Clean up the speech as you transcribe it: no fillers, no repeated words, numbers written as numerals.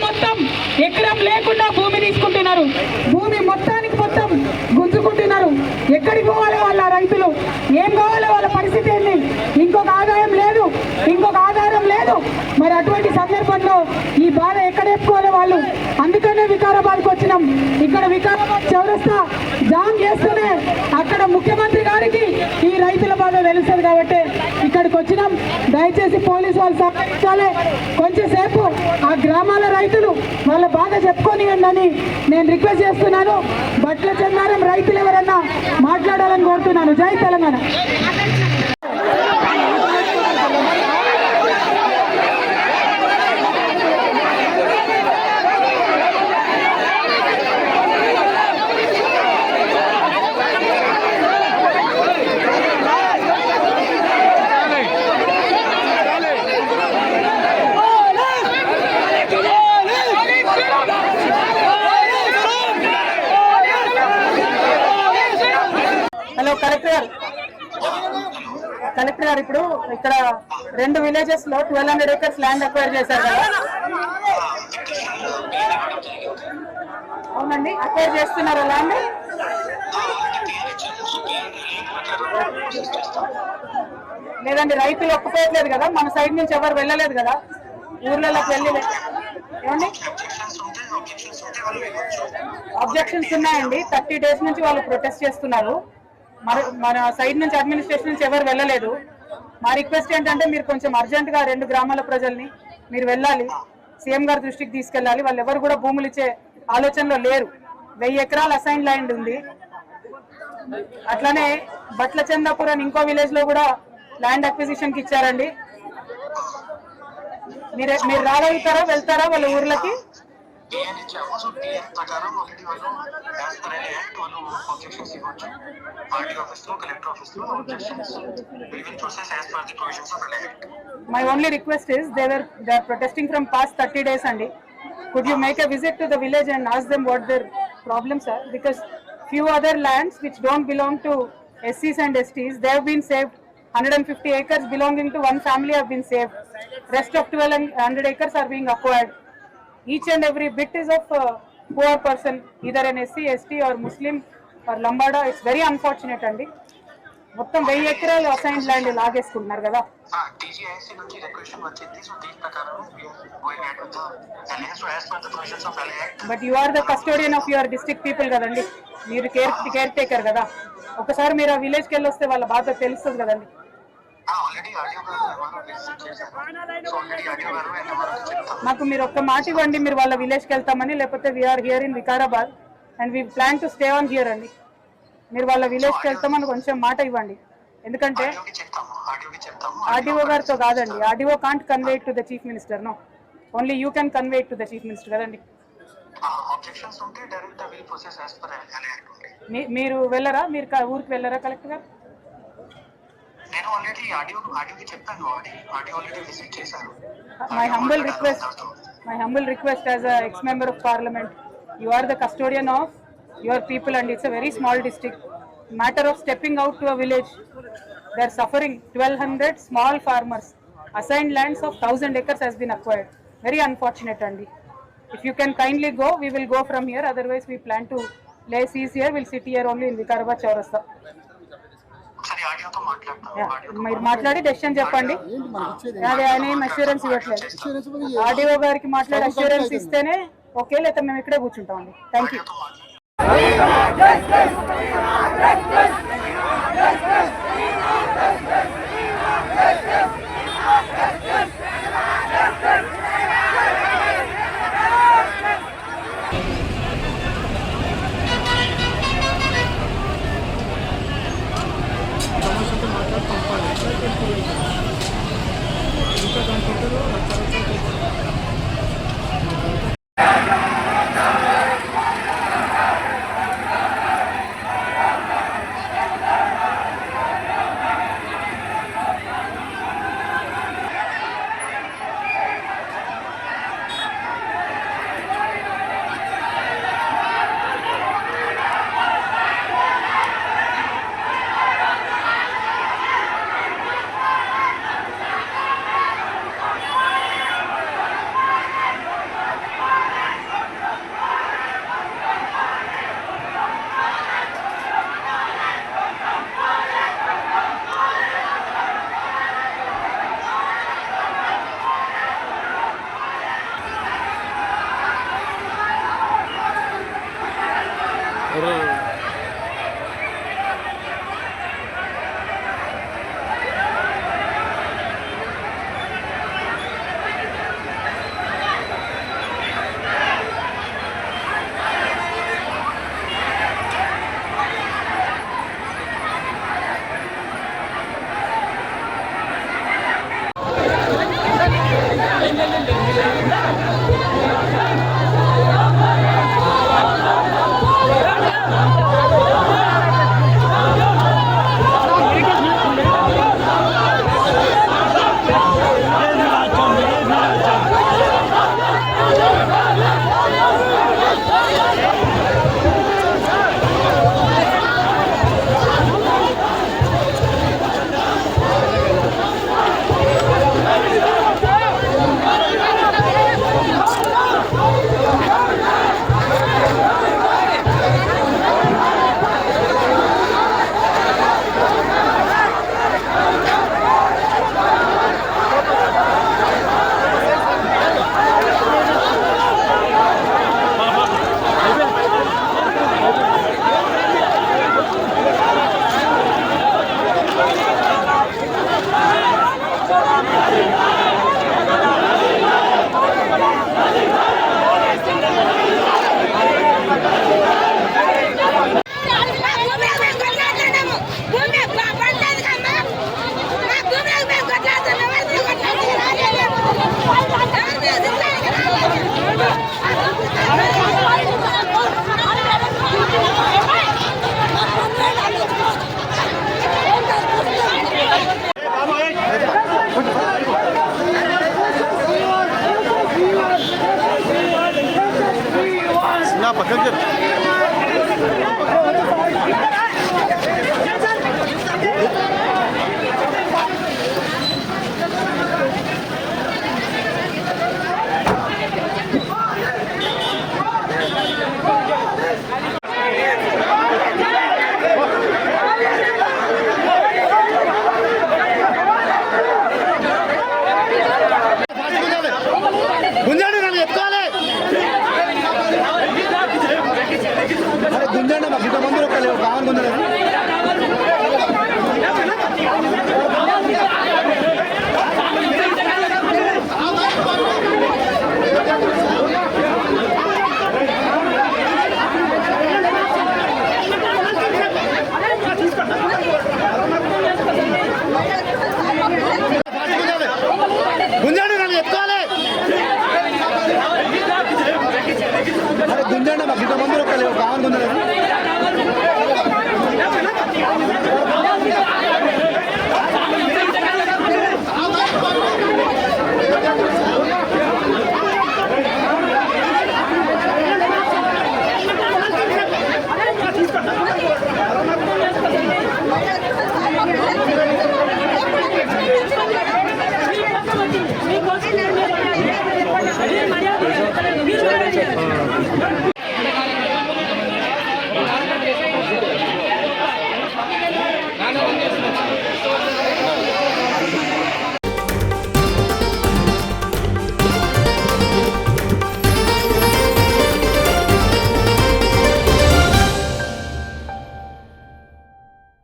మొత్తం ఎకరం లేకుండా భూమి తీసుకుంటున్నారు. భూమి మొత్తానికి మొత్తం గుంజుకుంటున్నారు. ఎక్కడికి పోవాలి వాళ్ళ రైతులు? ఏం కావాలి వాళ్ళ పరిస్థితి ఏంటి? ఇంకొక ఆదాయం లేదు, ఇంకొక ఆధారం లేదు. మరి అటువంటి సందర్భంలో ఈ బాధ ఎక్కడ చెప్పుకోవాలి వాళ్ళు? అందుకనే వికారాబాద్కి వచ్చినాం. ఇక్కడ వికారాబాద్ చౌరస్తా జామ్ చేస్తూనే అక్కడ ముఖ్యమంత్రి గారికి ఈ రైతుల బాధ తెలుస్తుంది కాబట్టి ఇక్కడికి వచ్చినాం. దయచేసి పోలీసు వాళ్ళు సహకరించాలి. కొంచెంసేపు ఆ గ్రామాల రైతులు వాళ్ళ బాధ చెప్పుకోనివ్వండి అని నేను రిక్వెస్ట్ చేస్తున్నాను. బట్ల చెన్నారం రైతులు ఎవరన్నా మాట్లాడాలని కోరుతున్నాను. జై తెలంగాణ. హలో కలెక్టర్ గారు ఇప్పుడు ఇక్కడ 2 విలేజెస్ లో 1200 acres ల్యాండ్ అక్వైర్ చేశారు కదా? అవునండి, అక్వైర్ చేస్తున్నారు ల్యాండ్. లేదండి, రైతులు ఒప్పుకోవట్లేదు కదా, మన సైడ్ నుంచి ఎవరు వెళ్ళలేదు కదా ఊర్లలోకి వెళ్ళి. ఏమండి, అబ్జెక్షన్స్ ఉన్నాయండి. 30 days నుంచి వాళ్ళు ప్రొటెస్ట్ చేస్తున్నారు. మన సైడ్ నుంచి అడ్మినిస్ట్రేషన్ నుంచి ఎవరు వెళ్ళలేదు. మా రిక్వెస్ట్ ఏంటంటే మీరు కొంచెం అర్జెంట్ గా 2 గ్రామాల ప్రజల్ని మీరు వెళ్ళాలి, సీఎం గారి దృష్టికి తీసుకెళ్ళాలి. వాళ్ళు ఎవరు కూడా భూములు ఇచ్చే ఆలోచనలో లేరు. 1000 ఎకరాలు అసైన్ ల్యాండ్ ఉంది. అట్లానే బట్ల చందాపూర్ అని ఇంకో విలేజ్ లో కూడా ల్యాండ్ అక్విజిషన్ కి ఇచ్చారండి. మీరు రాగలుగుతారా? వెళ్తారా వాళ్ళ ఊర్లకి? My only request is they are protesting from past 30 days andi. Could you make a visit to the village and ask them what their problems are? Because few other lands which don't belong to SCs and STs, they have been saved. 150 acres belonging to one family have been saved. Rest of 1200 acres are being acquired. Each and every bit is of a poor person, either an SC, ST or Muslim or Lambada. It's very unfortunate andi. మొత్తం 1000 ఎకరాలు assign land లాగేసుకుంటున్నారు కదా. But you are the custodian of your district people కదండి. మీరు care taker కదా. ఒకసారి మీరు ఆ విలేజ్కి వెళ్ళి వస్తే వాళ్ళ బాధ తెలుస్తుంది కదండి. మాకు మీరు ఒక్క మాట ఇవ్వండి, మీరు వాళ్ళ విలేజ్కి వెళ్తామని. లేకపోతే we are here in Vikarabad and we plan to stay on here అండి. మీరు వాళ్ళ విలేజ్కి వెళ్తామని కొంచెం మాట ఇవ్వండి. ఎందుకంటే ఆర్డీఓ గారితో కాదండి, RDO can't convey to the chief minister. No, only you can convey to the chief minister కదండి. మీరు వెళ్ళరా? మీరు ఊరికి వెళ్ళరా కలెక్టర్ గారు? My humble request as a ex-member of parliament, you are the custodian of your people and it's a very small district. Matter of stepping out to a village, they are suffering. 1200 small farmers, assigned lands of 1000 acres has been acquired. Very unfortunate andi. If you can kindly go, we will go from here. Otherwise we plan to lay seas here. We'll sit here only in Vikarabad Chaurasta. మీరు మాట్లాడి decision చెప్పండి. అదే ఆయన ఏం assurance ఇవ్వట్లేదు. RDO గారికి మాట్లాడి assurance ఇస్తేనే ఓకే, లేకపోతే మేము ఇక్కడే కూర్చుంటామండి. Thank you. పక్కకి